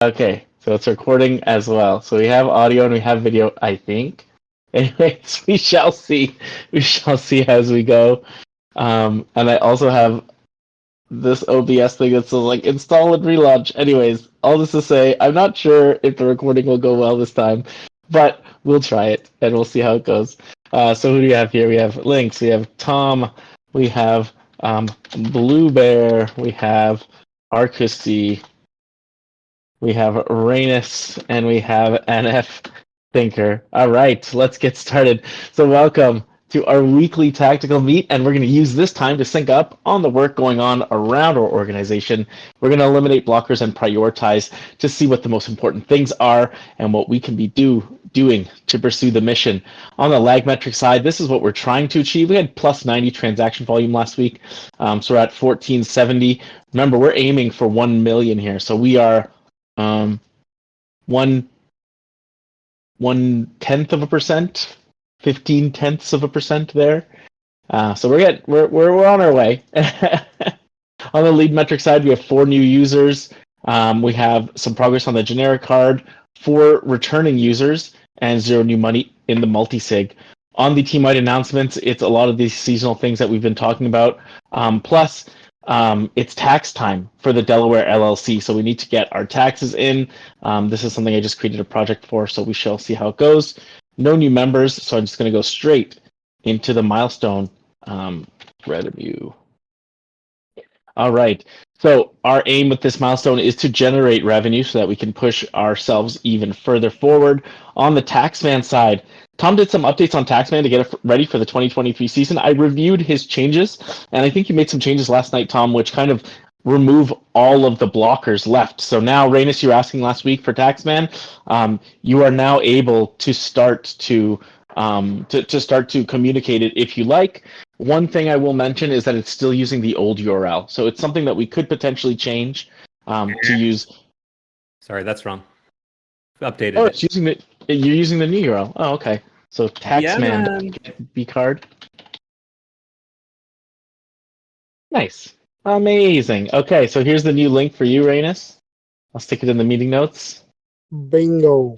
Okay, so it's recording as well. So we have audio and we have video, I think. Anyways, we shall see. We shall see as we go. And I also have this OBS thing that says like install and relaunch. Anyways, all this to say, I'm not sure if the recording will go well this time, but we'll try it and we'll see how it goes. So who do we have here? We have Lynx, we have Tom, we have Blue Bear, we have Arcusy, we have Rainus, and we have NF Thinker. All right, let's get started. So welcome to our weekly tactical meet, and we're going to use this time to sync up on the work going on around our organization. We're going to eliminate blockers and prioritize to see what the most important things are and what we can be doing to pursue the mission. On the lag metric side, this is what we're trying to achieve. We had plus 90 transaction volume last week, so we're at 1470. Remember, we're aiming for 1 million here, so we are 1/10%, 15/10% there. So we're on our way. On the lead metric side, we have 4 new users. We have some progress on the generic card, 4 returning users, and 0 new money in the multi-sig. On the team-wide announcements, it's a lot of these seasonal things that we've been talking about. Plus, it's tax time for the Delaware LLC, so we need to get our taxes in. This is something I just created a project for, so we shall see how it goes. No new members, so I'm just going to go straight into the milestone revenue. All right, so our aim with this milestone is to generate revenue so that we can push ourselves even further forward. On the Taxman side, Tom did some updates on Taxman to get it ready for the 2023 season. I reviewed his changes, and I think you made some changes last night, Tom, which kind of remove all of the blockers left. So now, Rainus, you were asking last week for Taxman. You are now able to start to communicate it if you like. One thing I will mention is that it's still using the old URL, so it's something that we could potentially change to use. Sorry, that's wrong. Updated. Oh, it's using the. You're using the new URL. Oh, okay. So Taxman bCard. Nice, amazing. Okay, so here's the new link for you, Rainus. I'll stick it in the meeting notes. Bingo.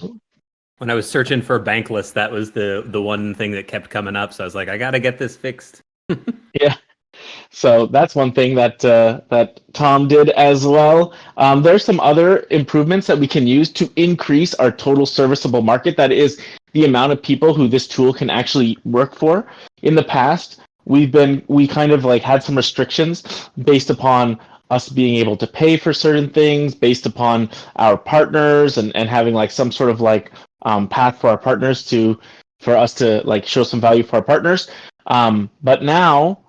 When I was searching for Bankless, that was the one thing that kept coming up. So I was like, I gotta get this fixed. Yeah. So that's one thing that that Tom did as well. There's some other improvements that we can use to increase our total serviceable market. That is the amount of people who this tool can actually work for. In the past, we kind of like had some restrictions based upon us being able to pay for certain things, based upon our partners and having like some sort of like path for our partners for us to like show some value for our partners. But now,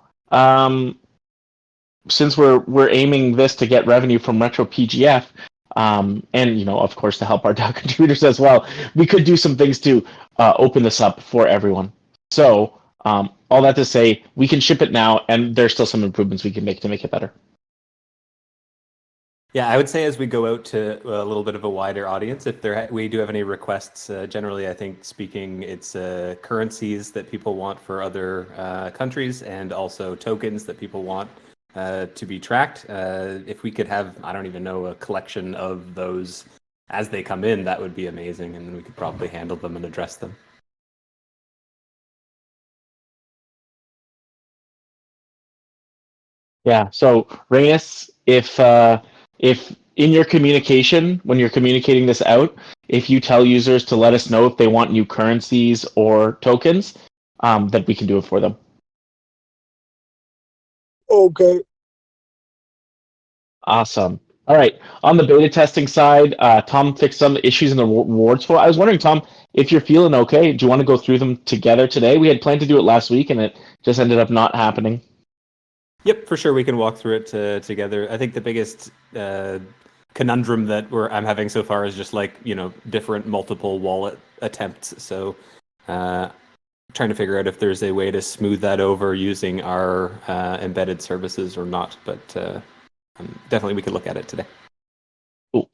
since we're aiming this to get revenue from Retro PGF, and of course to help our DAO contributors as well, we could do some things to open this up for everyone. So all that to say, we can ship it now, and there's still some improvements we can make to make it better. Yeah, I would say as we go out to a little bit of a wider audience, if we do have any requests, generally I think speaking, it's currencies that people want for other countries and also tokens that people want to be tracked. If we could have, I don't even know, a collection of those as they come in, that would be amazing, and then we could probably handle them and address them. Yeah, so Rainus, if in your communication, when you're communicating this out, if you tell users to let us know if they want new currencies or tokens, that we can do it for them. Okay. Awesome. All right. On the beta testing side, Tom fixed some issues in the rewards flow. I was wondering, Tom, if you're feeling okay, do you want to go through them together today? We had planned to do it last week, and it just ended up not happening. Yep, for sure. We can walk through it together. I think the biggest conundrum that I'm having so far is just like, different multiple wallet attempts. So trying to figure out if there's a way to smooth that over using our embedded services or not. But definitely we could look at it today. Cool.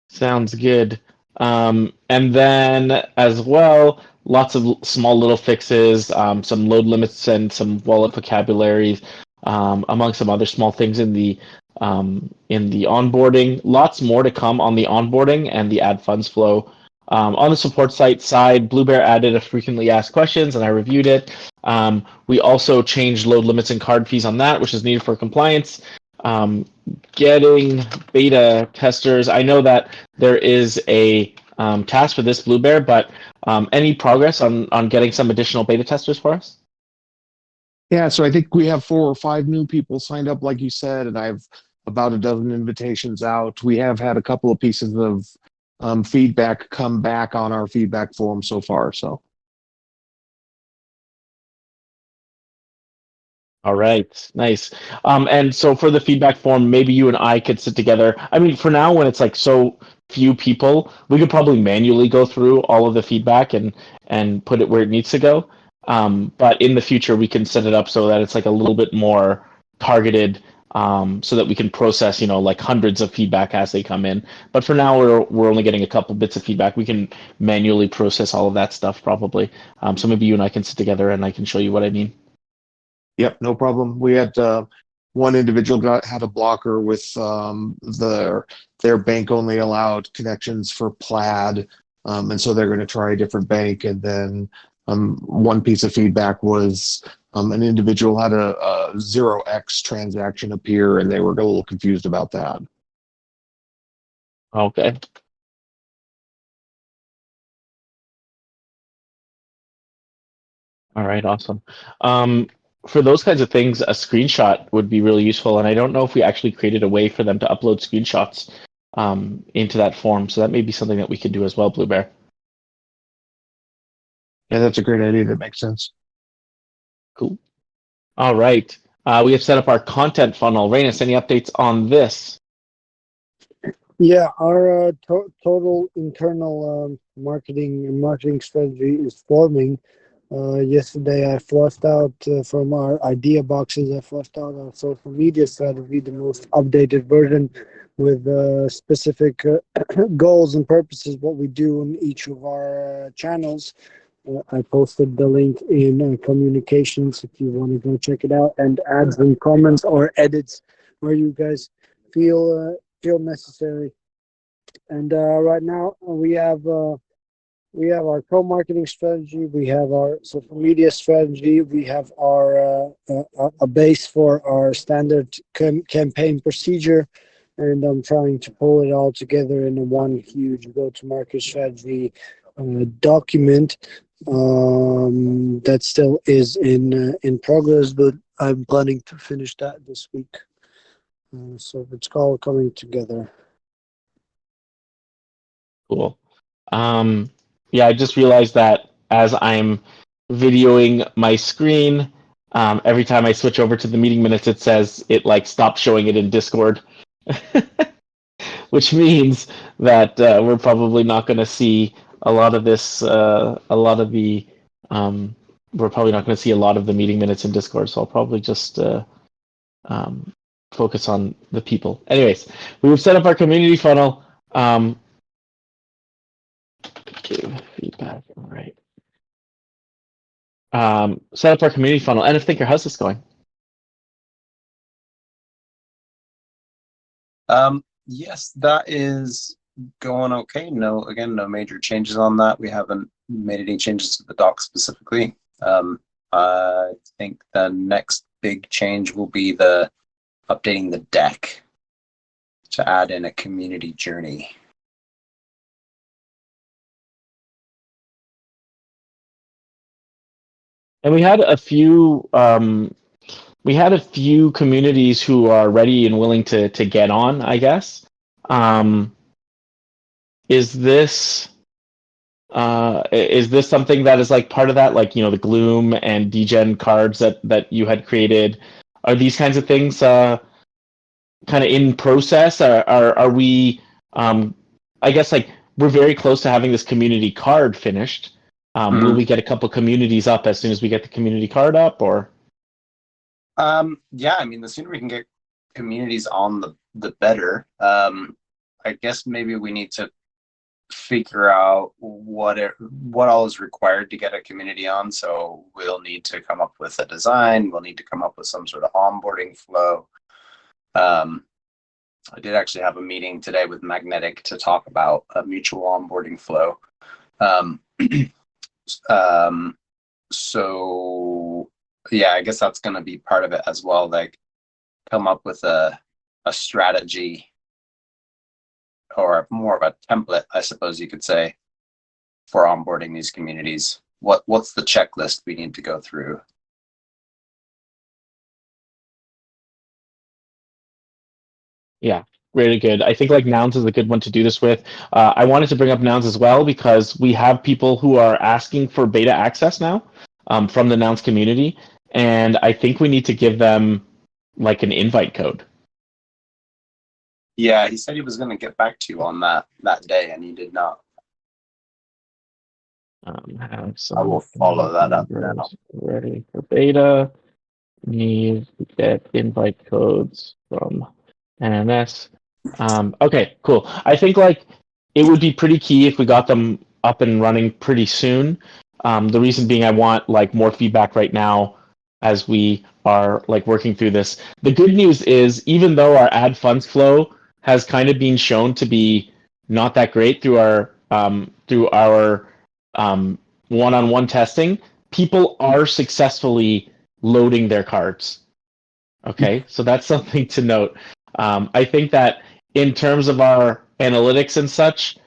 Sounds good. And then as well, lots of small little fixes, some load limits and some wallet vocabularies, among some other small things in the in the onboarding. Lots more to come on the onboarding and the add funds flow. On the support side, Blue Bear added a frequently asked questions, and I reviewed it. We also changed load limits and card fees on that, which is needed for compliance. Getting beta testers. I know that there is a task for this, Blue Bear, but any progress on getting some additional beta testers for us? Yeah, so I think we have 4 or 5 new people signed up, like you said, and I have about a dozen invitations out. We have had a couple of pieces of feedback come back on our feedback form so far. So All right, nice. And so for the feedback form, maybe you and I could sit together. I mean, for now, when it's like so few people, we could probably manually go through all of the feedback and put it where it needs to go. But in the future, we can set it up so that it's like a little bit more targeted, so that we can process, like hundreds of feedback as they come in. But for now, we're only getting a couple bits of feedback. We can manually process all of that stuff probably. So maybe you and I can sit together and I can show you what I mean. yep, no problem. We had one individual had a blocker with their bank only allowed connections for Plaid, and so they're going to try a different bank. And then one piece of feedback was an individual had a 0x transaction appear, and they were a little confused about that. Okay. All right, awesome. For those kinds of things, a screenshot would be really useful, and I don't know if we actually created a way for them to upload screenshots into that form, so that may be something that we could do as well, Blue Bear. Yeah, that's a great idea. That makes sense. Cool. All right. We have set up our content funnel. Rainus, any updates on this? Yeah, our total internal marketing strategy is forming. Yesterday, I flushed out from our idea boxes. I flushed out our social media strategy, the most updated version, with specific goals and purposes. What we do in each of our channels. I posted the link in communications if you want to go check it out, and add some comments or edits where you guys feel necessary. And right now we have our co-marketing strategy, we have our social media strategy, we have our a base for our standard campaign procedure, and I'm trying to pull it all together in one huge go-to-market strategy document that still is in progress, but I'm planning to finish that this week. So it's all coming together. Cool. Yeah, I just realized that as I'm videoing my screen, every time I switch over to the meeting minutes, it says it like stopped showing it in Discord, which means that we're probably not going to see a lot of this, we're probably not going to see a lot of the meeting minutes in Discord. So I'll probably just focus on the people. Anyways, we've set up our community funnel. Give feedback. All right. Set up our community funnel. And Thinker, how's this going? Yes, that is going okay. No major changes on that. We haven't made any changes to the doc specifically. I think the next big change will be the updating the deck to add in a community journey. And we had a few communities who are ready and willing to get on, I guess. Is this something that is like part of that, like, the Gloom and Degen cards that you had created? Are these kinds of things kind of in process? Are we I guess like we're very close to having this community card finished. Will we get a couple communities up as soon as we get the community card up, or? Yeah, I mean, the sooner we can get communities on, the better. I guess maybe we need to figure out what all is required to get a community on. So we'll need to come up with a design. We'll need to come up with some sort of onboarding flow. I did actually have a meeting today with Magnetic to talk about a mutual onboarding flow. Um, so yeah, I guess that's going to be part of it as well. Like come up with a strategy or more of a template, I suppose you could say, for onboarding these communities. What's the checklist we need to go through? Yeah, really good. I think like Nouns is a good one to do this with. I wanted to bring up Nouns as well because we have people who are asking for beta access now from the Nouns community, and I think we need to give them like an invite code. Yeah, he said he was going to get back to you on that day, and he did not. Have some I will follow that up now. ready for beta. Need to get invite codes from NMS. Okay, cool. I think like it would be pretty key if we got them up and running pretty soon. The reason being I want like more feedback right now as we are like working through this. The good news is even though our ad funds flow has kind of been shown to be not that great through our one-on-one testing, people are successfully loading their cards. Okay, so that's something to note. I think that in terms of our analytics and such,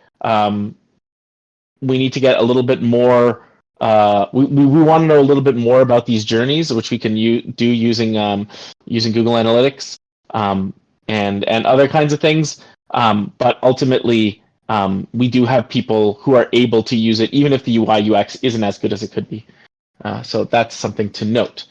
we need to get a little bit more. We want to know a little bit more about these journeys, which we can do using Google Analytics and other kinds of things. But ultimately, we do have people who are able to use it, even if the UI UX isn't as good as it could be. So that's something to note.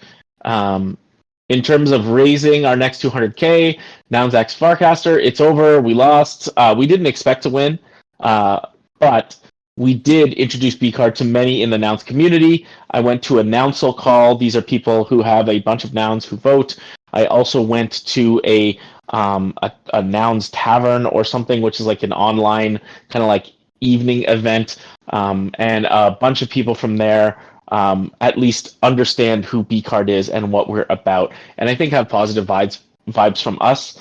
In terms of raising our next 200K, Nouns X Farcaster, it's over. We lost. We didn't expect to win, but we did introduce bCard to many in the Nouns community. I went to a Nounsel call. These are people who have a bunch of Nouns who vote. I also went to a Nouns Tavern or something, which is like an online kind of like evening event, and a bunch of people from there at least understand who bCard is and what we're about, and I think have positive vibes from us,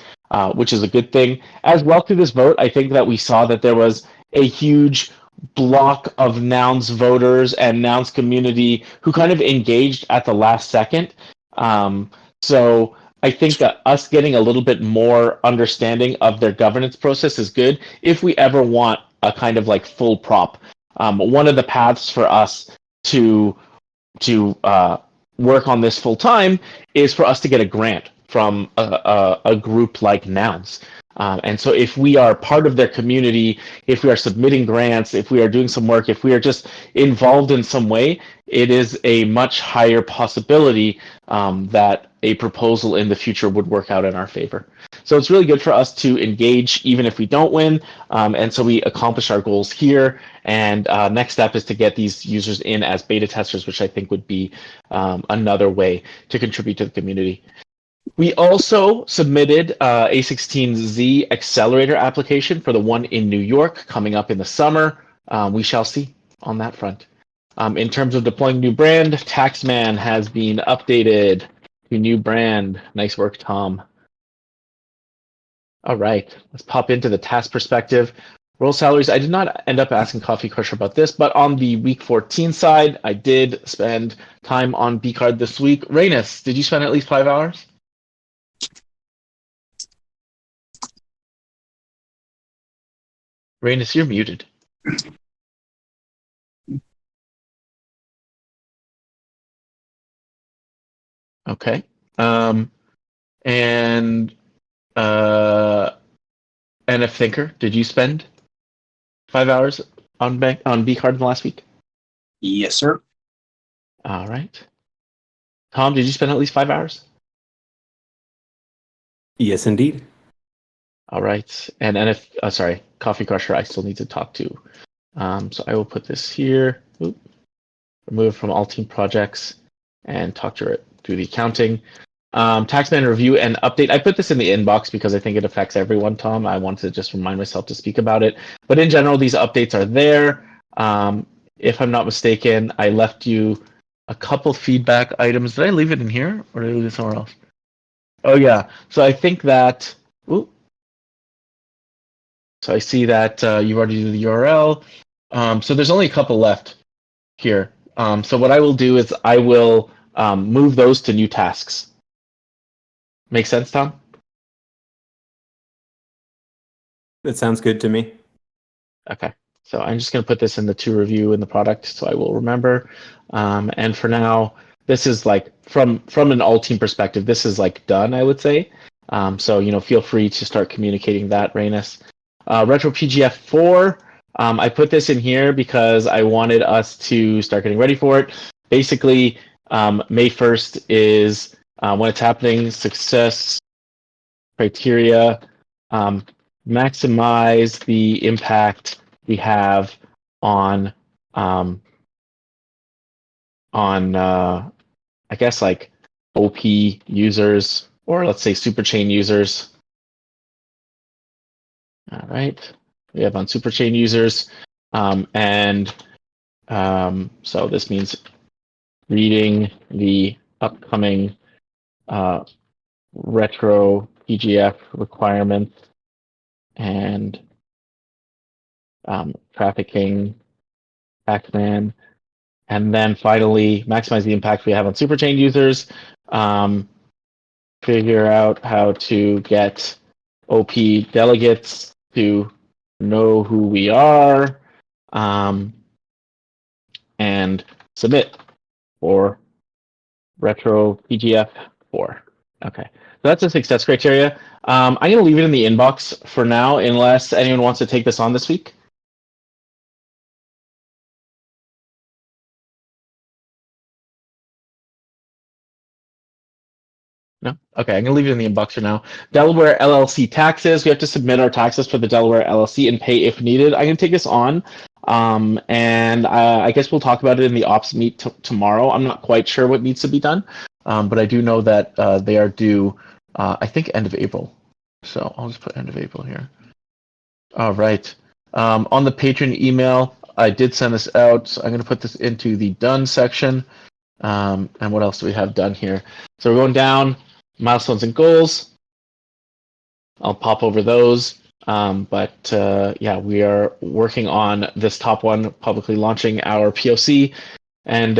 which is a good thing. As well through this vote, I think that we saw that there was a huge block of Nouns voters and Nouns community who kind of engaged at the last second. So I think that us getting a little bit more understanding of their governance process is good if we ever want a kind of like full prop. One of the paths for us to work on this full time is for us to get a grant from a group like Nouns. And so if we are part of their community, if we are submitting grants, if we are doing some work, if we are just involved in some way, it is a much higher possibility that a proposal in the future would work out in our favor. So it's really good for us to engage even if we don't win. And so we accomplish our goals here. And next step is to get these users in as beta testers, which I think would be another way to contribute to the community. We also submitted A16Z accelerator application for the one in New York coming up in the summer. We shall see on that front. In terms of deploying new brand, Taxman has been updated to new brand. Nice work, Tom. All right, let's pop into the task perspective. Role salaries, I did not end up asking Coffee Crusher about this, but on the week 14 side, I did spend time on bCard this week. Rainus, did you spend at least 5 hours? Rainus, you're muted. Okay. And NF Thinker, did you spend 5 hours on bCard in the last week? Yes, sir. All right. Tom, did you spend at least 5 hours? Yes, indeed. All right. And NF, sorry, Coffee Crusher, I still need to talk to. So I will put this here. Oop. Remove from all team projects and talk to it through the accounting. Taxman review and update. I put this in the inbox because I think it affects everyone, Tom. I want to just remind myself to speak about it. But in general, these updates are there. If I'm not mistaken, I left you a couple feedback items. Did I leave it in here or did I leave it somewhere else? Oh, yeah. So I think that... Ooh, So I see that you've already did the URL. So there's only a couple left here. So what I will do is I will move those to new tasks. Make sense, Tom? That sounds good to me. Okay. So I'm just going to put this in the to review in the product, so I will remember. And for now, this is like from an all team perspective, this is like done, I would say. So feel free to start communicating that, Rainus. Retro PGF 4. I put this in here because I wanted us to start getting ready for it. Basically, May 1st is when it's happening. Success criteria. Maximize the impact we have on I guess like OP users, or let's say superchain users. All right, we have on superchain users, and so this means reading the upcoming retro PGF requirements and trafficking Pac-Man. And then finally, maximize the impact we have on superchain users. Figure out how to get OP delegates to know who we are, and submit for retro PGF 4. Okay, so that's a success criteria. I'm going to leave it in the inbox for now, unless anyone wants to take this on this week. No? Okay, I'm going to leave it in the inbox for now. Delaware LLC taxes. We have to submit our taxes for the Delaware LLC and pay if needed. I'm going to take this on, and I guess we'll talk about it in the ops meet tomorrow. I'm not quite sure what needs to be done, but I do know that they are due, I think, end of April. So I'll just put end of April here. All right. On the patron email, I did send this out. So I'm going to put this into the done section. And what else do we have done here? So we're going down. Milestones and goals. I'll pop over those. But yeah, we are working on this top one, publicly launching our POC. And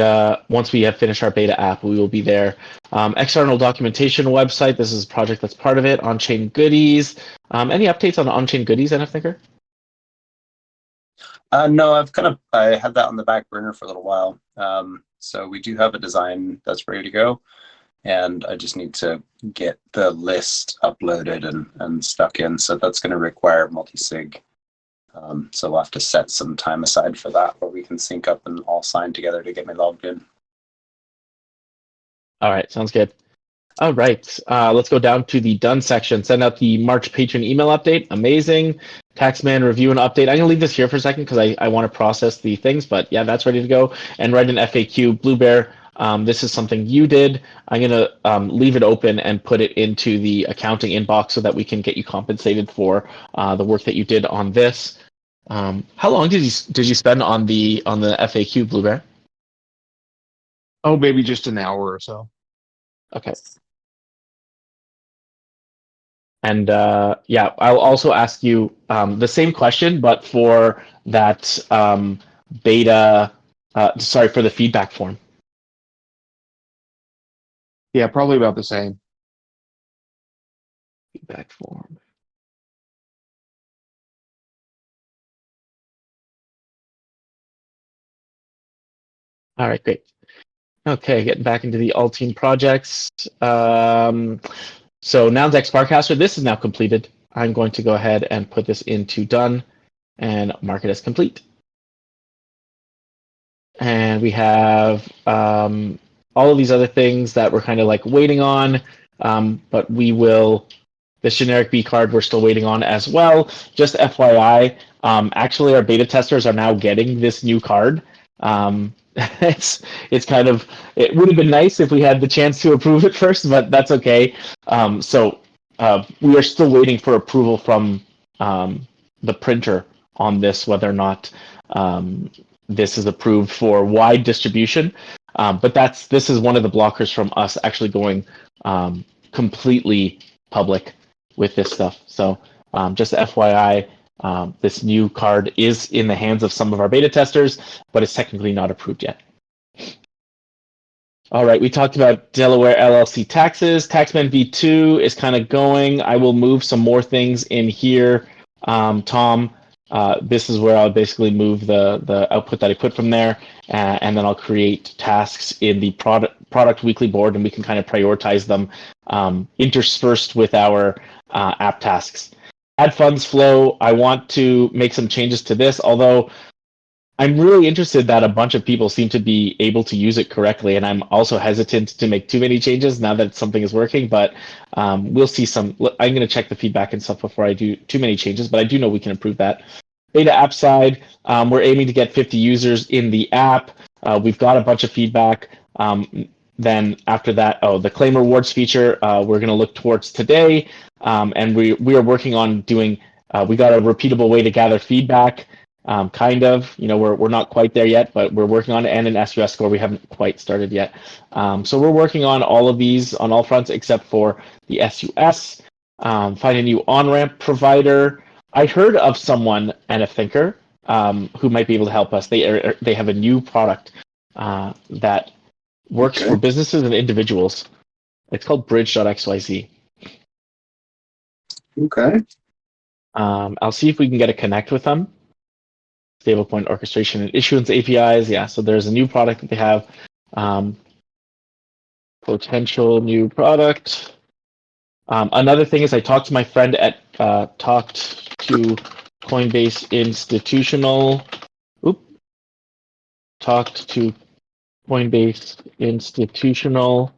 once we have finished our beta app, we will be there. External documentation website. This is a project that's part of it. On-chain goodies. Any updates on on-chain goodies, NF Thinker? No, I had that on the back burner for a little while. So we do have a design that's ready to go. And I just need to get the list uploaded and stuck in. So that's going to require multi-sig. So we'll have to set some time aside for that, where we can sync up and all sign together to get me logged in. All right, sounds good. All right, let's go down to the done section. Send out the March patron email update. Amazing. Taxman review and update. I'm going to leave this here for a second because I want to process the things, but yeah, that's ready to go. And write an FAQ. Blue Bear, this is something you did. I'm going to leave it open and put it into the accounting inbox so that we can get you compensated for the work that you did on this. How long did you spend on the FAQ, Blue Bear? Oh, maybe just an hour or so. Okay. And yeah, I'll also ask you the same question, but for that beta, sorry, for the feedback form. Yeah, probably about the same. Feedback form. All right, great. Okay, getting back into the all team projects. So Noundex Sparkcaster, this is now completed. I'm going to go ahead and put this into done and mark it as complete. And we have all of these other things that we're kind of like waiting on, but we will, this generic bCard we're still waiting on as well. Just FYI, actually our beta testers are now getting this new card. It's kind of, it would have been nice if we had the chance to approve it first, but that's okay. So we are still waiting for approval from the printer on this, whether or not this is approved for wide distribution. But this is one of the blockers from us actually going completely public with this stuff. So just FYI, This new card is in the hands of some of our beta testers, but it's technically not approved yet. All right, we talked about Delaware LLC taxes. Taxman V2 is kind of going. I will move some more things in here. Tom, this is where I'll basically move the output that I put from there, and then I'll create tasks in the product weekly board, and we can kind of prioritize them interspersed with our app tasks. Add funds flow. I want to make some changes to this, although I'm really interested that a bunch of people seem to be able to use it correctly, and I'm also hesitant to make too many changes now that something is working, but we'll see some. I'm going to check the feedback and stuff before I do too many changes, but I do know we can improve that. Beta app side, we're aiming to get 50 users in the app. We've got a bunch of feedback. Then after that, the claim rewards feature, we're going to look towards today, and we are working on doing, we got a repeatable way to gather feedback. Kind of, we're not quite there yet, but we're working on it, and an SUS score we haven't quite started yet. So we're working on all of these on all fronts except for the SUS. Find a new on-ramp provider. I heard of someone and a thinker who might be able to help us. They have a new product that works for businesses and individuals. It's called Bridge.xyz. Okay. I'll see if we can get a connect with them. Stablecoin orchestration and issuance APIs. Yeah, so there's a new product that they have. Potential new product. Another thing is I talked to my friend at talked to Coinbase Institutional. Talked to Coinbase Institutional.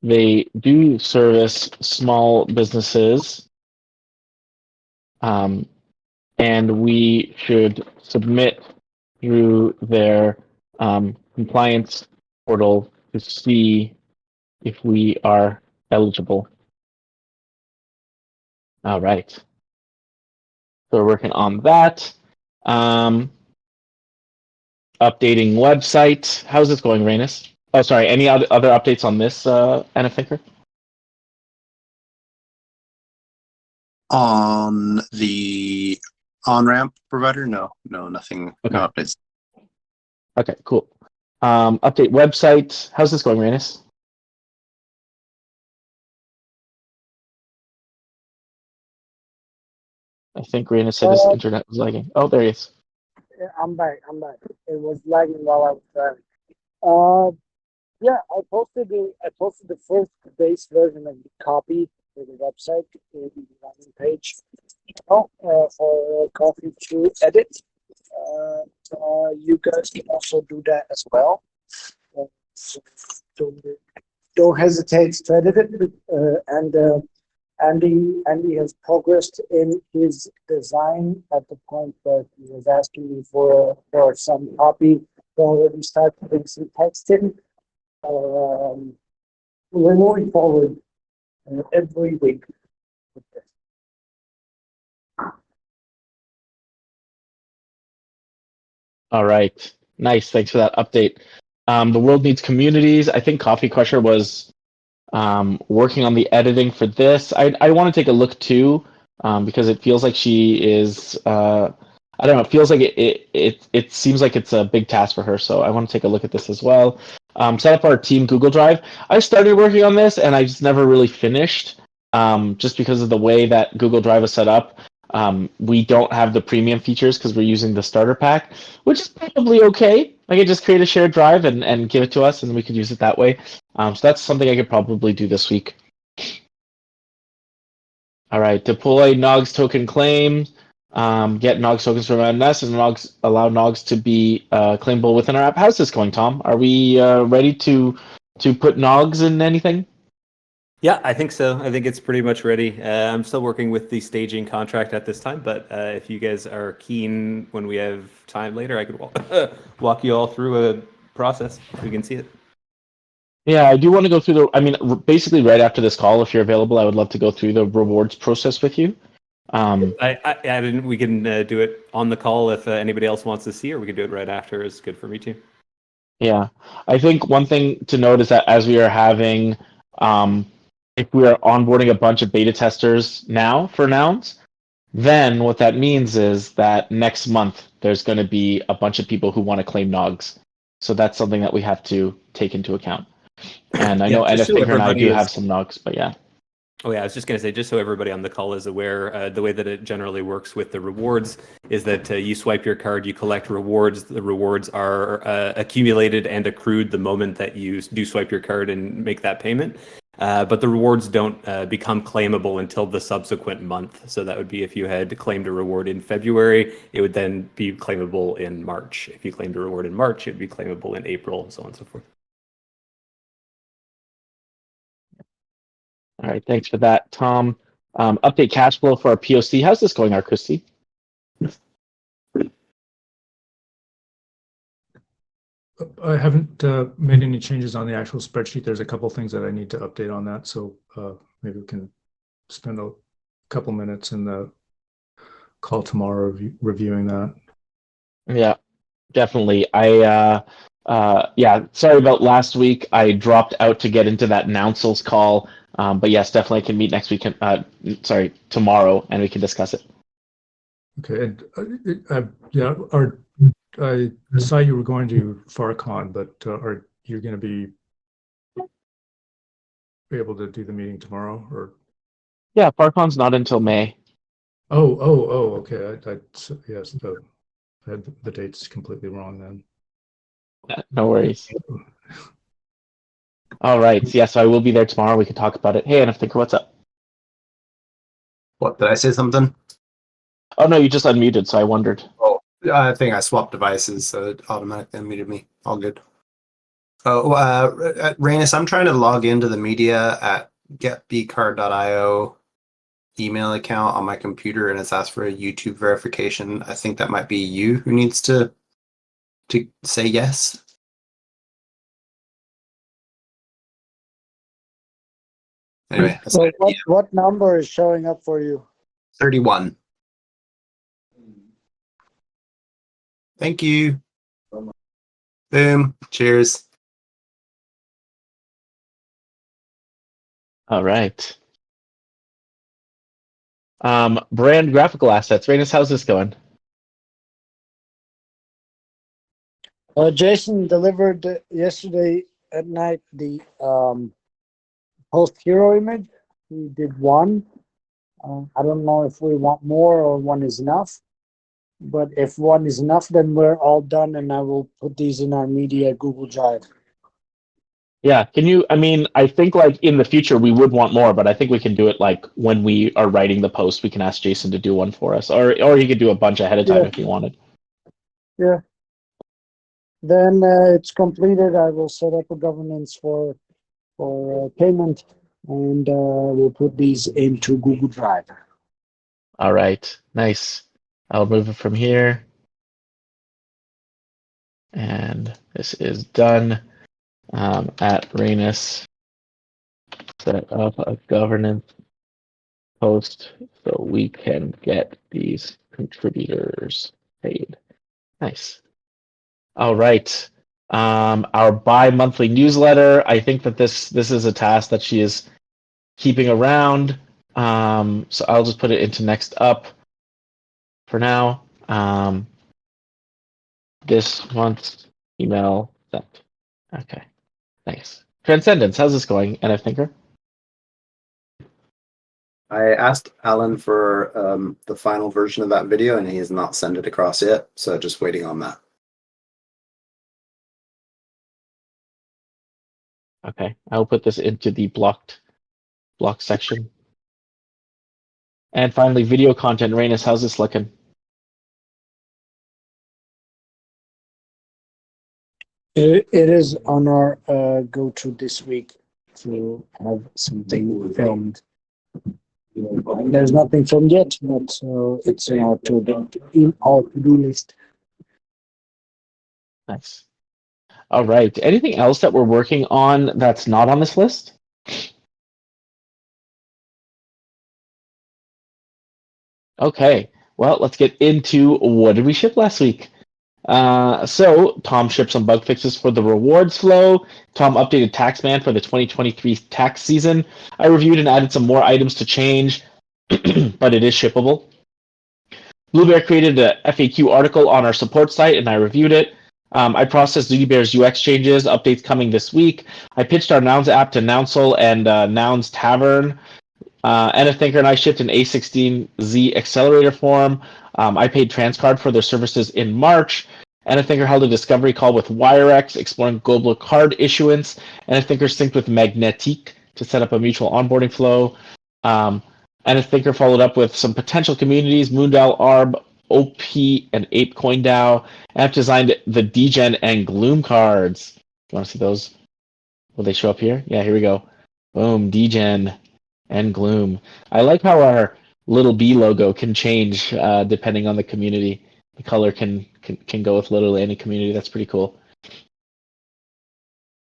They do service small businesses. And we should submit through their compliance portal to see if we are eligible. All right. So we're working on that. Updating website. How's this going, Rainus? Oh, sorry. Any other updates on this, Anna Thinker? On the on-ramp provider? No, nothing. Okay. No updates. Okay, cool. Update website. How's this going, Rainus? I think Rainus said his internet was lagging. Oh, there he is. I'm back. It was lagging while I was driving. Yeah, I posted the first base version of the copy for the website, the landing page, for Coffee to edit. You guys can also do that as well. So don't hesitate to edit it. And Andy has progressed in his design at the point that he was asking me for some copy. So already start putting some text in. We're moving forward every week with this. All right. Nice. Thanks for that update. The world needs communities. I think Coffee Crusher was working on the editing for this. I want to take a look too, because it feels like she is. I don't know. It feels like it seems like it's a big task for her. So I want to take a look at this as well. Set up our team Google Drive. I started working on this and I just never really finished, just because of the way that Google Drive is set up. We don't have the premium features because we're using the starter pack, which is probably okay. I could just create a shared drive and give it to us, and we could use it that way. So that's something I could probably do this week. All right, deploy Nogs token claim. Get Nogs tokens from NS and allow Nogs to be claimable within our app. How's this going, Tom? Are we ready to put Nogs in anything? Yeah, I think so. I think it's pretty much ready. I'm still working with the staging contract at this time, but if you guys are keen when we have time later, I could walk you all through a process. We can see it. Yeah, I do want to go through basically right after this call, if you're available, I would love to go through the rewards process with you. I didn't. We can do it on the call if anybody else wants to see, or we can do it right after. It's good for me too. Yeah, I think one thing to note is that as we are having if we are onboarding a bunch of beta testers now for nouns, then what that means is that next month there's going to be a bunch of people who want to claim nogs. So that's something that we have to take into account. And I Yeah, know just so NF Thinker and I everybody do is- have some nogs, but yeah. Oh yeah, I was just going to say, just so everybody on the call is aware, the way that it generally works with the rewards is that you swipe your card, you collect rewards. The rewards are accumulated and accrued the moment that you do swipe your card and make that payment. But the rewards don't become claimable until the subsequent month. So that would be if you had claimed a reward in February, it would then be claimable in March. If you claimed a reward in March, it would be claimable in April, and so on and so forth. All right, thanks for that, Tom. Update cash flow for our POC. How's this going, our Christy? I haven't made any changes on the actual spreadsheet. There's a couple things that I need to update on that, so maybe we can spend a couple minutes in the call tomorrow reviewing that. Yeah, definitely. Yeah, sorry about last week. I dropped out to get into that Nouncils call. But yes, definitely I can meet next week. Sorry, tomorrow, and we can discuss it. Okay, and yeah, I saw you were going to FarCon, but are you going to be able to do the meeting tomorrow? Or Yeah, FarCon's not until May. oh, okay. Yes, I had the dates completely wrong then. No worries. All right. Yeah, so I will be there tomorrow. We can talk about it. Hey, NF Thinker, what's up? What, did I say something? Oh no, you just unmuted, so I wondered. Oh, I think I swapped devices, so it automatically unmuted me. All good. Oh, Rainus, I'm trying to log into the media at getbcard.io email account on my computer, and it's asked for a YouTube verification. I think that might be you who needs to say yes. Anyway, that's So what number is showing up for you? 31. Thank you. Boom. Cheers. All right. Brand graphical assets. Rainus, how's this going? Jason delivered yesterday at night the post hero image. We did one. I don't know if we want more or one is enough. But if one is enough, then we're all done, and I will put these in our media Google Drive. Yeah, can you? I mean, I think like in the future we would want more, but I think we can do it like when we are writing the post. We can ask Jason to do one for us, or he could do a bunch ahead of time if he wanted. Yeah. Then it's completed. I will set up a governance for payment, and we'll put these into Google Drive. All right, nice. I'll move it from here, and this is done. At Rainus, set up a governance post so we can get these contributors paid. Nice. All right. Our bi-monthly newsletter. I think that this is a task that she is keeping around. So I'll just put it into next up for now. This month's email sent. Okay. Nice. Transcendence, how's this going, NF Thinker? I asked Alan for the final version of that video, and he has not sent it across yet, so just waiting on that. Okay, I'll put this into the block section. And finally, video content. Rainus, how's this looking? It is on our go-to this week to have something filmed. There's nothing filmed yet, but it's in our to-do list. Nice. All right. Anything else that we're working on that's not on this list? Okay. Well, let's get into what did we ship last week. So Tom shipped some bug fixes for the rewards flow. Tom updated Taxman for the 2023 tax season. I reviewed and added some more items to change, but it is shippable. Bluebear created a FAQ article on our support site, and I reviewed it. I processed Zooty Bear's UX changes, updates coming this week. I pitched our Nouns app to Nounsel and Nouns Tavern. NFThinker and I shipped an A16Z accelerator form. I paid Transcard for their services in March. NFThinker held a discovery call with WireX, exploring global card issuance. NFThinker synced with Magnetique to set up a mutual onboarding flow. NFThinker followed up with some potential communities, Moondal, Arb, OP, and ApeCoin DAO. NF designed the Degen and Gloom cards. You want to see those? Will they show up here? Yeah, here we go. Boom, Degen and Gloom. I like how our little B logo can change depending on the community. The color can go with literally any community. That's pretty cool.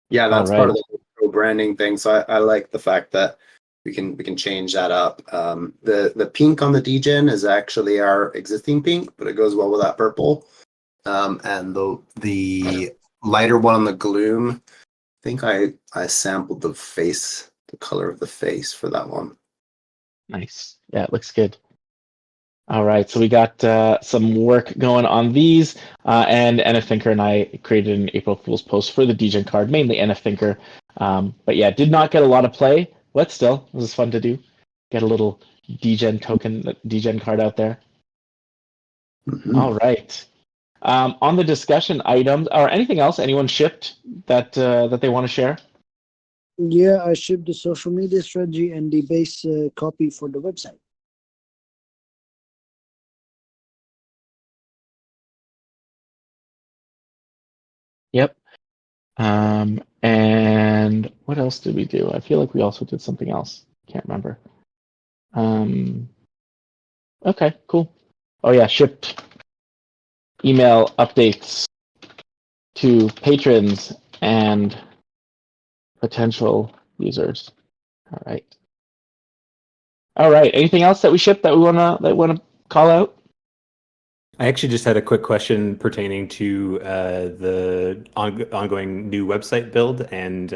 Yeah, that's All part of right. the pro branding thing. So I like the fact that we can change that up. The pink on the Degen is actually our existing pink, but it goes well with that purple. And the lighter one on the Gloom, I think I sampled the face, the color of the face for that one. Nice. Yeah, it looks good. All right, so we got some work going on these, and NFThinker and I created an April Fool's post for the Degen card, mainly NFThinker. But yeah, did not get a lot of play, but still, it was fun to do. Get a little Degen token, Degen card out there. Mhm. All right. On the discussion items, or anything else anyone shipped that they want to share? Yeah, I shipped the social media strategy and the base copy for the website. Yep. And what else did we do? I feel like we also did something else. Can't remember. Okay, cool. Oh yeah, shipped email updates to patrons and potential users. All right. All right. Anything else that we shipped that we wanna call out? I actually just had a quick question pertaining to the ongoing new website build and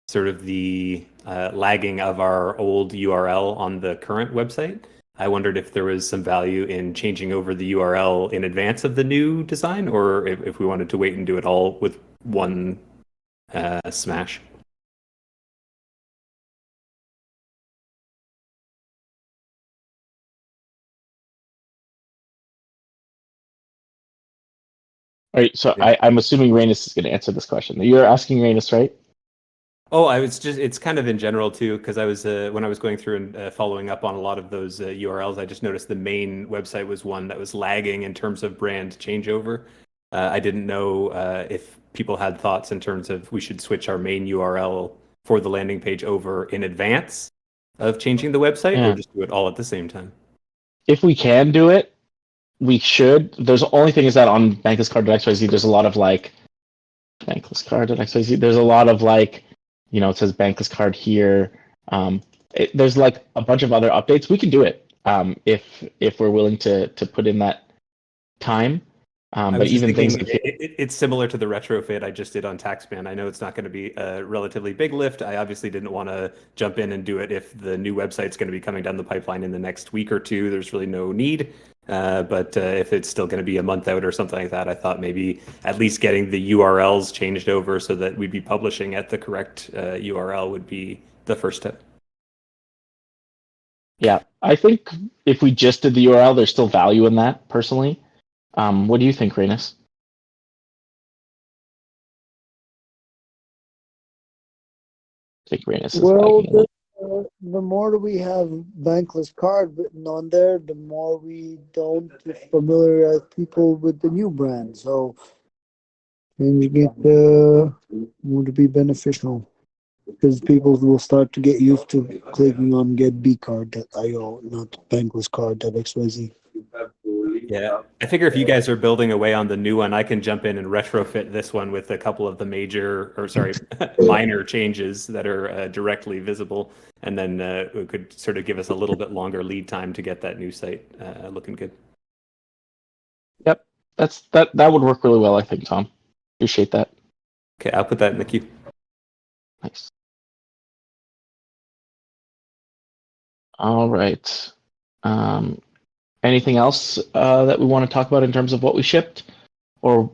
sort of the lagging of our old URL on the current website. I wondered if there was some value in changing over the URL in advance of the new design, or if we wanted to wait and do it all with one smash. All right. So I'm assuming Rainus is going to answer this question. You're asking Rainus, right? Oh, it's kind of in general too, because I was, when I was going through and following up on a lot of those URLs, I just noticed the main website was one that was lagging in terms of brand changeover. I didn't know if people had thoughts in terms of we should switch our main URL for the landing page over in advance of changing the website, Yeah. or just do it all at the same time. If we can do it, we should. There's the only thing is that on banklesscard.xyz, there's a lot of like banklesscard.xyz. There's a lot of like, it says bankless card here. There's like a bunch of other updates. We can do it if we're willing to put in that time. I But was just even thinking things like it's similar to the retrofit I just did on Taxman. I know it's not going to be a relatively big lift. I obviously didn't want to jump in and do it if the new website's going to be coming down the pipeline in the next week or two. There's really no need. But if it's still going to be a month out or something like that, I thought maybe at least getting the URLs changed over so that we'd be publishing at the correct URL would be the first step. Yeah, I think if we just did the URL, there's still value in that personally. What do you think, Rainus? I think Rainus is Well, lagging a little. the more we have bankless card written on there, the more we don't familiarize people with the new brand. So, and you get would be beneficial because people will start to get used to clicking on get bcard.io, not banklesscard.xyz. Yeah, I figure if you guys are building away on the new one, I can jump in and retrofit this one with a couple of the minor changes that are directly visible, and then it could sort of give us a little bit longer lead time to get that new site looking good. Yep, that would work really well, I think, Tom. Appreciate that. Okay, I'll put that in the queue. Nice. All right. Anything else that we want to talk about in terms of what we shipped, or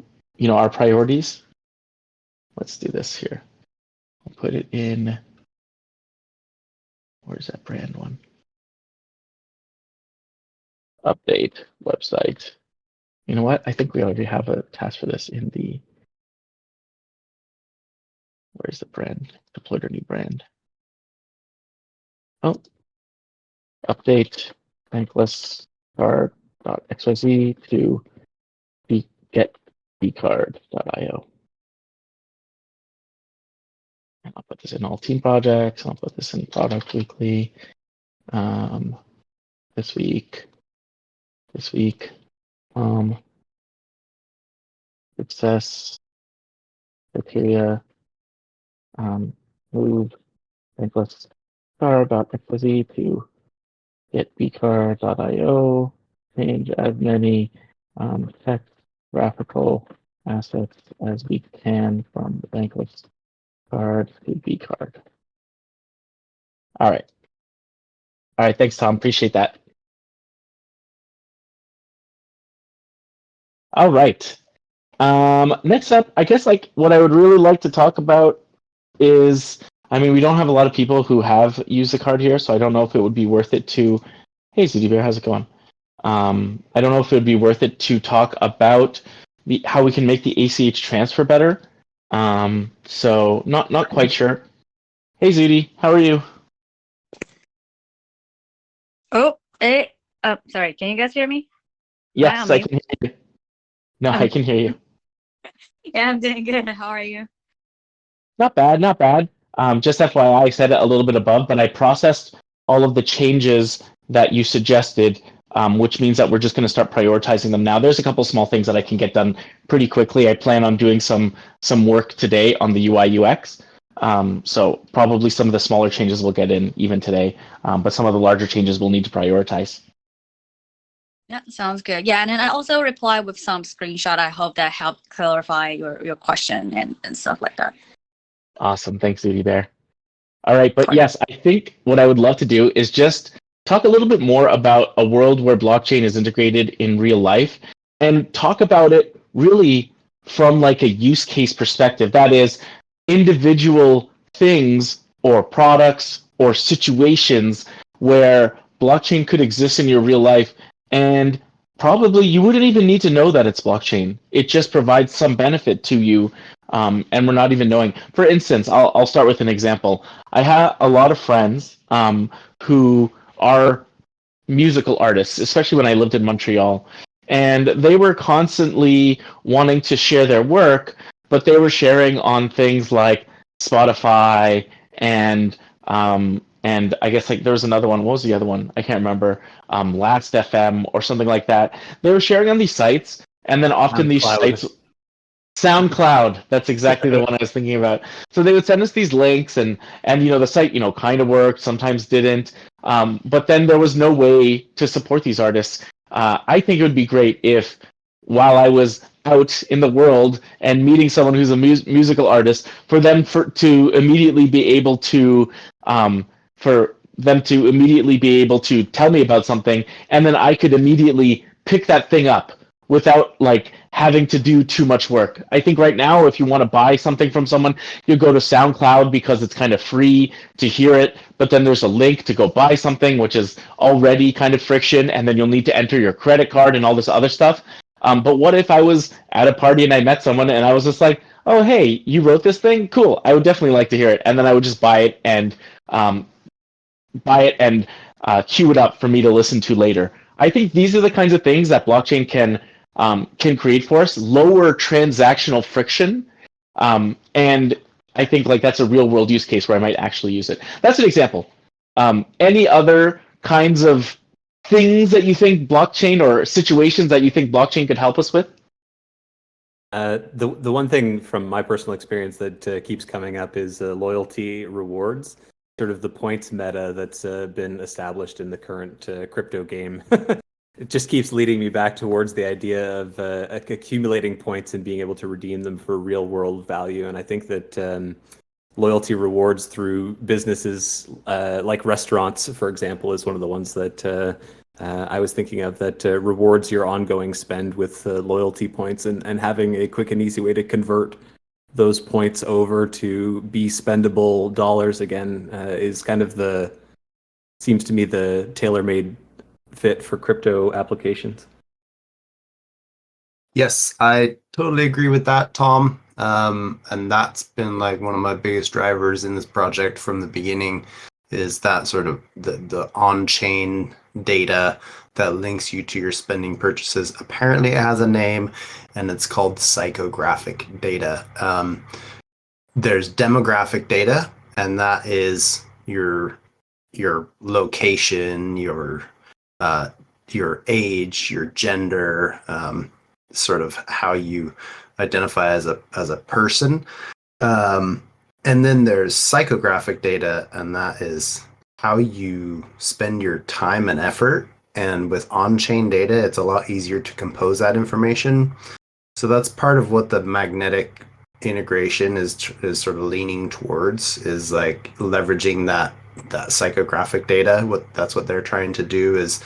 our priorities? Let's do this here. I'll put it in. Where's that brand one? Update website. You know what? I think we already have a task for this in the. Where's the brand? Deployed a new brand. Oh, update bankless card.xyz to get bcard.io. And I'll put this in all team projects. I'll put this in product weekly. This week. Success criteria. Move bankless card.xyz to get bcard.io. Change as many text graphical assets as we can from the bankless card to bCard. All right. Thanks, Tom. Appreciate that. All right. Next up, I guess what I would really like to talk about is, we don't have a lot of people who have used the card here, so I don't know if it would be worth it to. Hey, ZD Bear, how's it going? I don't know if it would be worth it to talk about how we can make the ACH transfer better. So not quite sure. Hey, Zudi, how are you? Sorry. Can you guys hear me? Yes, I can hear you. No, I can hear you. Yeah, I'm doing good. How are you? Not bad. Just FYI, I said it a little bit above, but I processed all of the changes that you suggested, which means that we're just going to start prioritizing them now. There's a couple small things that I can get done pretty quickly. I plan on doing some work today on the UI UX. So probably some of the smaller changes we'll get in even today, but some of the larger changes we'll need to prioritize. Yeah, sounds good. Yeah, and then I also reply with some screenshot. I hope that helped clarify your question and stuff like that. Awesome. Thanks, Zudi Bear. All right, but yes, I think what I would love to do is just talk a little bit more about a world where blockchain is integrated in real life and talk about it really from a use case perspective. That is, individual things or products or situations where blockchain could exist in your real life, and probably you wouldn't even need to know that it's blockchain. It just provides some benefit to you, and we're not even knowing. For instance, I'll start with an example. I have a lot of friends who are musical artists, especially when I lived in Montreal, and they were constantly wanting to share their work, but they were sharing on things like Spotify and I guess there was another one. What was the other one? I can't remember. Last FM or something like that. They were sharing on these sites, and then often these sites. SoundCloud. That's exactly the one I was thinking about. So they would send us these links, and the site kind of worked, sometimes didn't. But then there was no way to support these artists. I think it would be great if, while I was out in the world and meeting someone who's a musical artist, for them to immediately be able to tell me about something, and then I could immediately pick that thing up without having to do too much work. I think right now, if you want to buy something from someone, you go to SoundCloud because it's kind of free to hear it, but then there's a link to go buy something, which is already kind of friction, and then you'll need to enter your credit card and all this other stuff. But what if I was at a party and I met someone and I was just like, oh, hey, you wrote this thing? Cool. I would definitely like to hear it. And then I would just buy it and queue it up for me to listen to later. I think these are the kinds of things that blockchain can create for us, lower transactional friction. And I think that's a real world use case where I might actually use it. That's an example. Any other kinds of things that you think blockchain, or situations that you think blockchain could help us with? The one thing from my personal experience that keeps coming up is loyalty rewards, sort of the points meta that's been established in the current crypto game. It just keeps leading me back towards the idea of accumulating points and being able to redeem them for real world value. And I think that loyalty rewards through businesses like restaurants, for example, is one of the ones that I was thinking of, that rewards your ongoing spend with loyalty points, and having a quick and easy way to convert those points over to be spendable dollars again is kind of seems to me the tailor-made fit for crypto applications. Yes, I totally agree with that, Tom. And that's been like one of my biggest drivers in this project from the beginning, is that sort of the on-chain data that links you to your spending purchases. Apparently it has a name, and it's called psychographic data. There's demographic data, and that is your location, your age, your gender, sort of how you identify as a person. And then there's psychographic data, and that is how you spend your time and effort. And with on-chain data, it's a lot easier to compose that information. So that's part of what the magnetic integration is sort of leaning towards, is like leveraging that psychographic data. That's what they're trying to do, is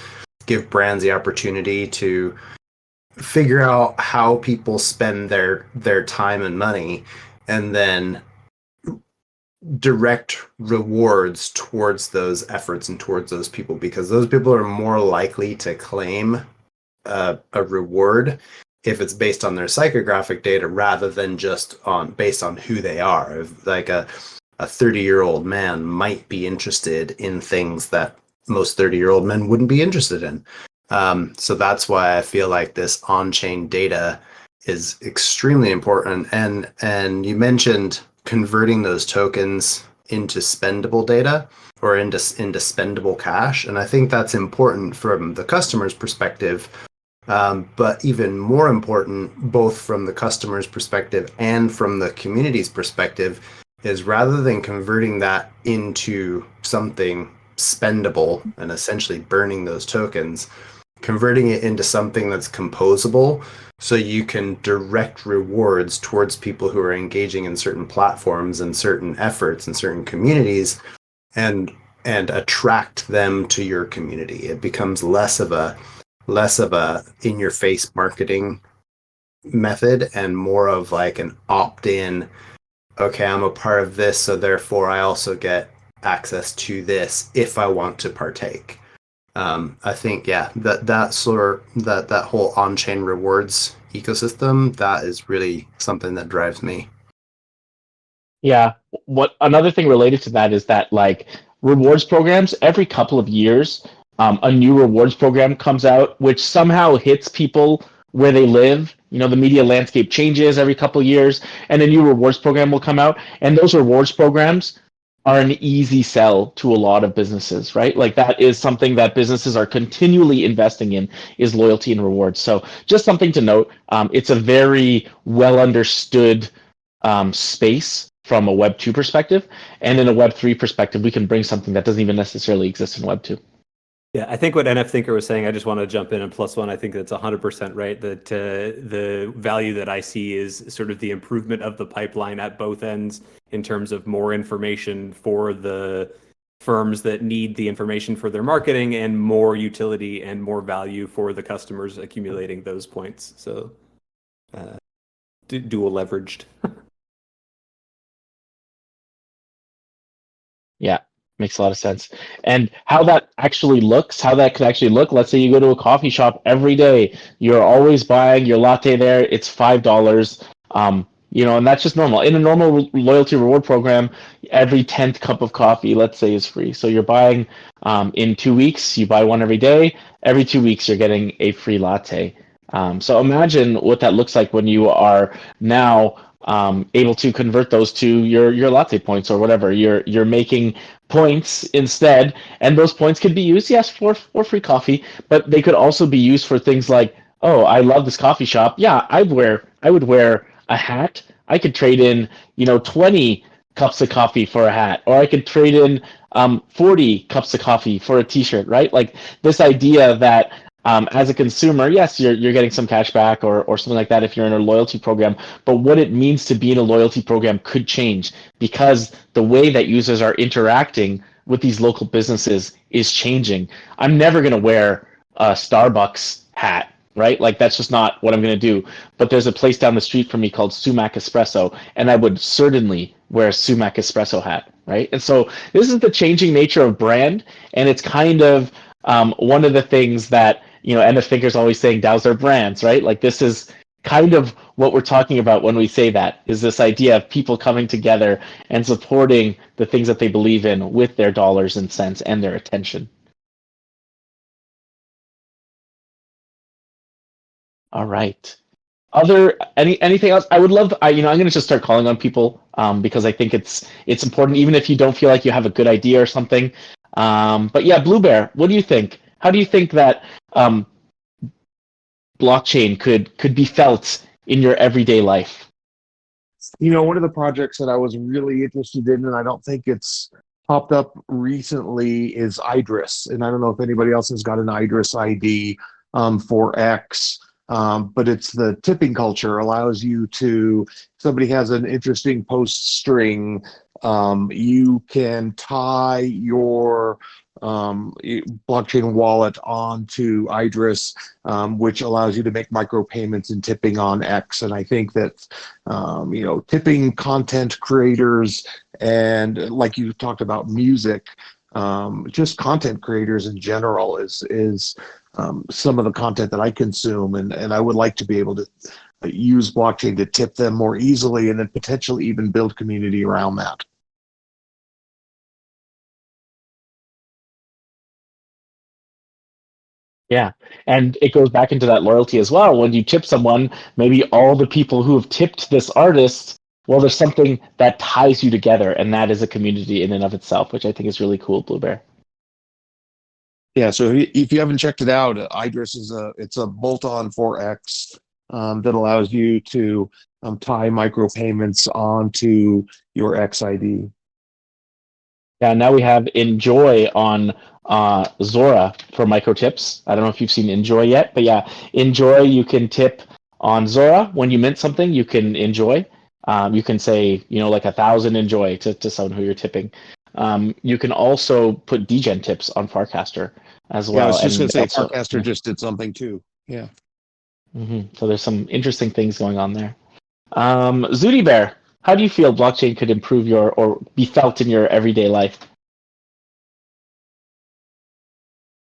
give brands the opportunity to figure out how people spend their time and money, and then direct rewards towards those efforts and towards those people, because those people are more likely to claim a reward if it's based on their psychographic data rather than just based on who they are. If, like a 30-year-old man might be interested in things that most 30-year-old men wouldn't be interested in. So that's why I feel like this on-chain data is extremely important. And you mentioned converting those tokens into spendable data, or into spendable cash. And I think that's important from the customer's perspective, but even more important, both from the customer's perspective and from the community's perspective, is rather than converting that into something spendable and essentially burning those tokens, converting it into something that's composable, so you can direct rewards towards people who are engaging in certain platforms and certain efforts and certain communities, and attract them to your community. It becomes less of a in-your-face marketing method and more of like an opt-in. Okay, I'm a part of this, so therefore I also get access to this if I want to partake. I think, yeah, that whole on-chain rewards ecosystem, that is really something that drives me. Yeah. Another thing related to that is that, like, rewards programs, every couple of years, a new rewards program comes out, which somehow hits people where they live. You know, the media landscape changes every couple of years, and a new rewards program will come out. And those rewards programs are an easy sell to a lot of businesses, right? Like, that is something that businesses are continually investing in, is loyalty and rewards. So just something to note. It's a very well understood space from a Web 2 perspective, and in a Web 3 perspective, we can bring something that doesn't even necessarily exist in Web 2. Yeah, I think what NF Thinker was saying, I just want to jump in and plus one, I think that's 100% right, that the value that I see is sort of the improvement of the pipeline at both ends in terms of more information for the firms that need the information for their marketing, and more utility and more value for the customers accumulating those points. So dual leveraged. Yeah, makes a lot of sense. And how that could actually look, let's say you go to a coffee shop every day, you're always buying your latte there, it's $5. And that's just normal. In a normal loyalty reward program, every 10th cup of coffee, let's say, is free. So you're buying in 2 weeks, you buy one every day. Every 2 weeks, you're getting a free latte. So imagine what that looks like when you are now able to convert those to your latte points or whatever. You're making points instead, and those points could be used, yes, for free coffee, but they could also be used for things like, oh, I love this coffee shop. Yeah, I would wear a hat. I could trade in 20 cups of coffee for a hat, or I could trade in 40 cups of coffee for a t-shirt, right? Like, this idea that As a consumer, yes, you're getting some cash back or something like that if you're in a loyalty program. But what it means to be in a loyalty program could change because the way that users are interacting with these local businesses is changing. I'm never going to wear a Starbucks hat, right? Like that's just not what I'm going to do. But there's a place down the street from me called Sumac Espresso, and I would certainly wear a Sumac Espresso hat, right? And so this is the changing nature of brand, and it's kind of one of the things that NF Thinker's always saying DAOs are brands, right? Like this is kind of what we're talking about when we say that, is this idea of people coming together and supporting the things that they believe in with their dollars and cents and their attention. All right. Anything else? I would love. I'm going to just start calling on people because I think it's important, even if you don't feel like you have a good idea or something. But yeah, Blue Bear, what do you think? How do you think that blockchain could be felt in your everyday life? One of the projects that I was really interested in, and I don't think it's popped up recently, is Idris. And I don't know if anybody else has got an Idris ID for X. But it's the tipping culture allows you to, somebody has an interesting post string, you can tie your blockchain wallet onto Idris, which allows you to make micropayments and tipping on X. And I think that, tipping content creators and like you talked about music, just content creators in general is some of the content that I consume, and I would like to be able to use blockchain to tip them more easily and then potentially even build community around that. Yeah, and it goes back into that loyalty as well. When you tip someone, maybe all the people who have tipped this artist, well, there's something that ties you together, and that is a community in and of itself, which I think is really cool, Blue Bear. Yeah, so if you haven't checked it out, Idris it's a bolt-on for X that allows you to tie micropayments onto your X ID. Yeah, now we have Enjoy on Zora for micro tips. I don't know if you've seen Enjoy yet, but yeah, Enjoy, you can tip on Zora. When you mint something, you can enjoy. You can say, like 1,000 enjoy to someone who you're tipping. You can also put degen tips on Farcaster as well. Yeah, I was just going to say, also, Farcaster just did something too. Yeah. So there's some interesting things going on there. Zooty Bear, how do you feel blockchain could improve or be felt in your everyday life?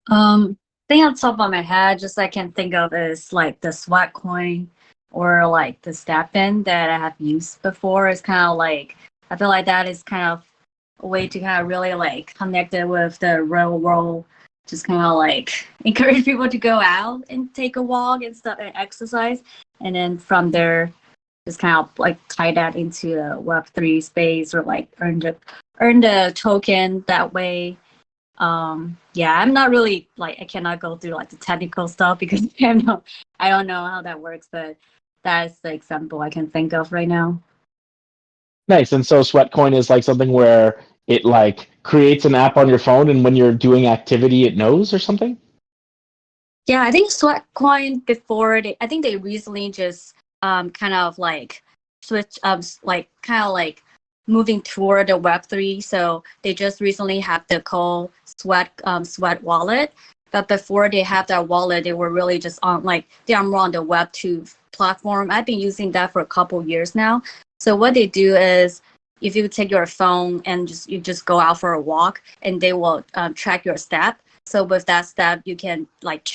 Thing on top of my head, just I can think of is like the Sweat coin or like the Stepin that I have used before. It's kind of like, I feel like that is kind of a way to kind of really like connect it with the real world, just kind of like encourage people to go out and take a walk and stuff and exercise. And then from there, just kind of like tie that into the Web3 space or like earn the token that way. Yeah, I'm not really like, I cannot go through like the technical stuff because I don't know how that works, but that's the example I can think of right now. Nice. And so Sweatcoin is like something where it like creates an app on your phone, and when you're doing activity, it knows or something. Yeah, I think Sweatcoin before I think they recently just kind of like switch like kind of like moving toward the Web3. So they just recently have the called Sweat wallet. But before they have that wallet, they were really just on like they're more on the Web2 platform. I've been using that for a couple years now. So what they do is if you take your phone and you just go out for a walk, and they will track your step. So with that step, you can like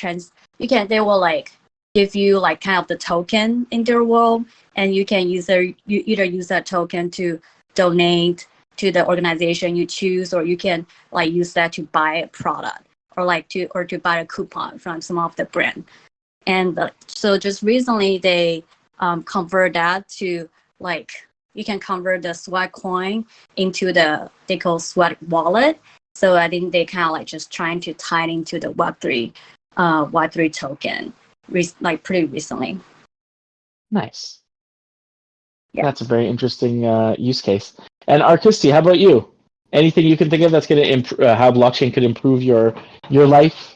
they will like give you like kind of the token in their world, and you can either use that token to donate to the organization you choose, or you can like use that to buy a product or to buy a coupon from some of the brand. And so just recently they convert that to like you can convert the Sweat coin into they call Sweat wallet. So I think they kind of like just trying to tie it into the Web3 token like pretty recently. Nice. Yeah. That's a very interesting use case. And Arkisti, how about you? Anything you can think of that's going to improve how blockchain could improve your life?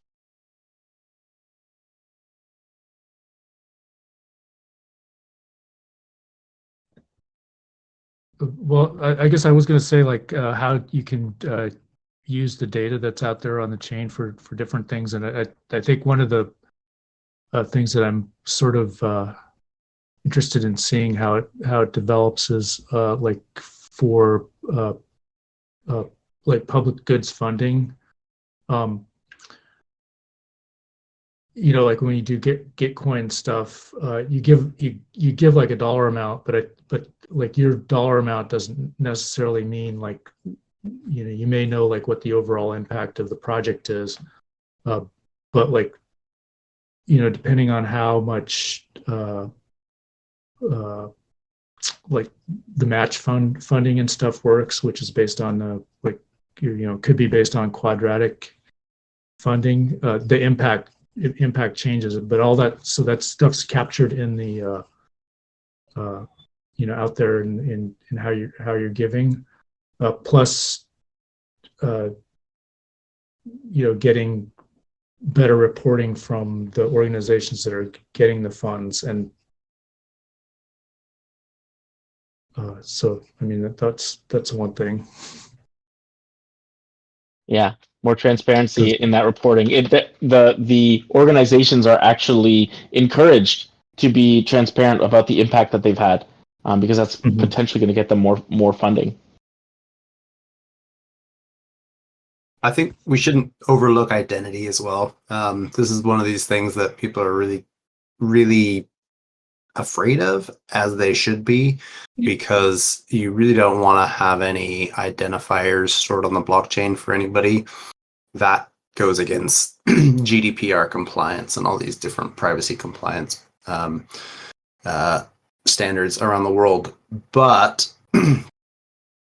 Well, I guess I was going to say like how you can use the data that's out there on the chain for different things, and I think one of the things that I'm sort of interested in seeing how it develops is like for like public goods funding. You know, like when you do Gitcoin stuff, you give like a dollar amount, but like your dollar amount doesn't necessarily mean like, you know, you may know like what the overall impact of the project is, but like, you know, depending on how much like the match funding and stuff works, which is based on like, you know, could be based on quadratic funding, the impact changes, but all that, so that stuff's captured in the you know, out there in how you're giving, plus you know, getting better reporting from the organizations that are getting the funds, and so I mean that's one thing. Yeah, more transparency in that reporting. The organizations are actually encouraged to be transparent about the impact that they've had, because that's potentially going to get them more funding. I think we shouldn't overlook identity as well. This is one of these things that people are really, really afraid of, as they should be, because you really don't want to have any identifiers stored on the blockchain for anybody. That goes against GDPR compliance and all these different privacy compliance standards around the world. But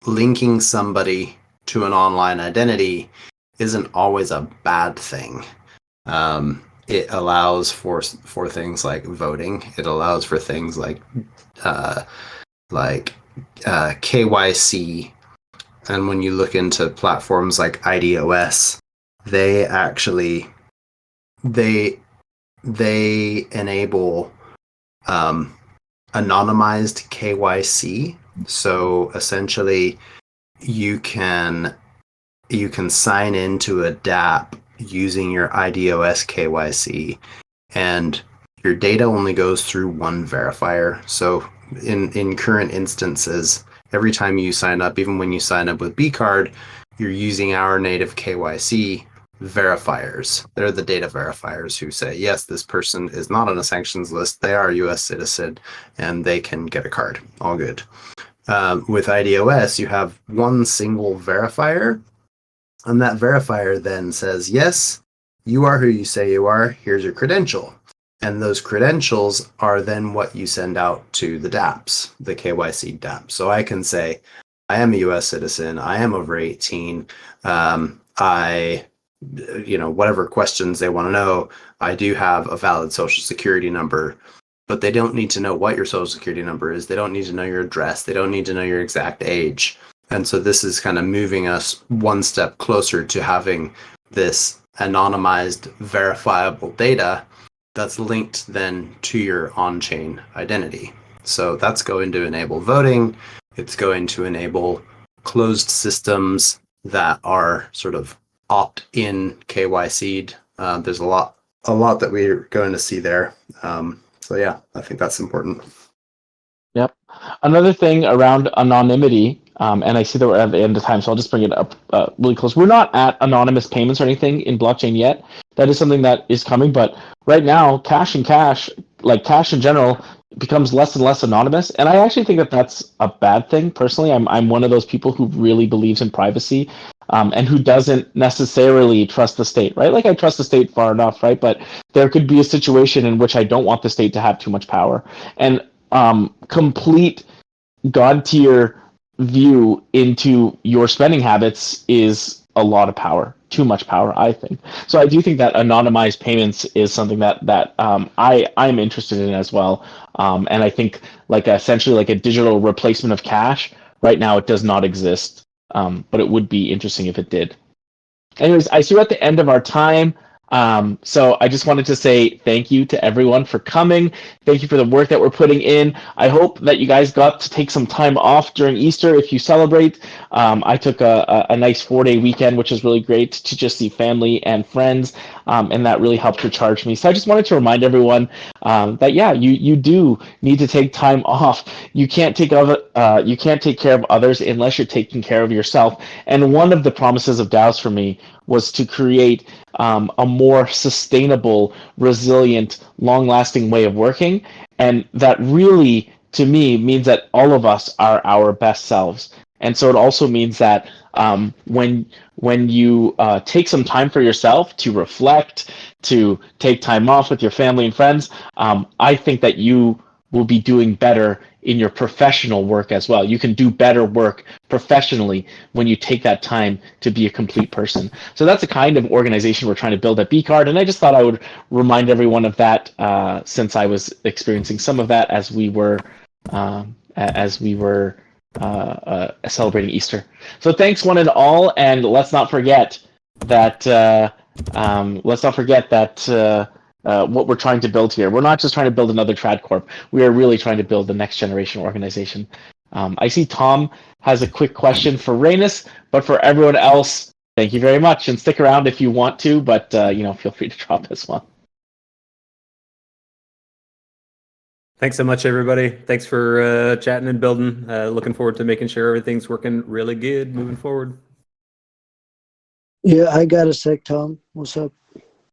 linking somebody to an online identity isn't always a bad thing. It allows for things like voting. It allows for things like KYC. And when you look into platforms like IDOS, they actually they enable anonymized KYC. So essentially, you can sign into a dApp using your IDOS KYC, and your data only goes through one verifier. So in current instances, every time you sign up, even when you sign up with bCard, you're using our native KYC verifiers. They're the data verifiers who say, yes, this person is not on a sanctions list, they are a US citizen, and they can get a card. All good. With IDOS, you have one single verifier, and that verifier then says, yes, you are who you say you are, here's your credential. And those credentials are then what you send out to the dApps, the KYC dApps. So I can say, I am a US citizen, I am over 18, whatever questions they want to know, I do have a valid social security number, but they don't need to know what your social security number is. They don't need to know your address. They don't need to know your exact age. And so this is kind of moving us one step closer to having this anonymized, verifiable data that's linked then to your on-chain identity. So that's going to enable voting. It's going to enable closed systems that are sort of opt-in KYC'd. There's a lot that we're going to see there. So yeah, I think that's important. Yep. Another thing around anonymity, and I see that we're at the end of time, so I'll just bring it up really close. We're not at anonymous payments or anything in blockchain yet. That is something that is coming, but right now, cash in general, becomes less and less anonymous, and I actually think that that's a bad thing. Personally, I'm one of those people who really believes in privacy, and who doesn't necessarily trust the state, right? Like I trust the state far enough, right? But there could be a situation in which I don't want the state to have too much power, and complete god tier view into your spending habits is a lot of power, too much power, I think. So I do think that anonymized payments is something that I'm interested in as well. And I think like essentially like a digital replacement of cash. Right now, it does not exist, but it would be interesting if it did. Anyways, I see we're at the end of our time. So I just wanted to say thank you to everyone for coming. Thank you for the work that we're putting in. I hope that you guys got to take some time off during Easter if you celebrate. I took a nice 4-day weekend, which was really great to just see family and friends, and that really helped recharge me. So I just wanted to remind everyone that yeah, you do need to take time off. You can't take care of others unless you're taking care of yourself. And one of the promises of DAOs for me was to create a more sustainable, resilient, long-lasting way of working. And that really, to me, means that all of us are our best selves. And so it also means that when you take some time for yourself to reflect, to take time off with your family and friends, I think that you will be doing better in your professional work as well. You can do better work professionally when you take that time to be a complete person. So that's the kind of organization we're trying to build at bCard, and I just thought I would remind everyone of that since I was experiencing some of that as we were celebrating Easter. So thanks one and all, and let's not forget that what we're trying to build here. We're not just trying to build another trad corp. We are really trying to build the next generation organization. I see Tom has a quick question for Rainus, but for everyone else, thank you very much, and stick around if you want to, but feel free to drop as well. Thanks so much, everybody. Thanks for chatting and building. Looking forward to making sure everything's working really good moving forward. Yeah, I got a sec, Tom. What's up?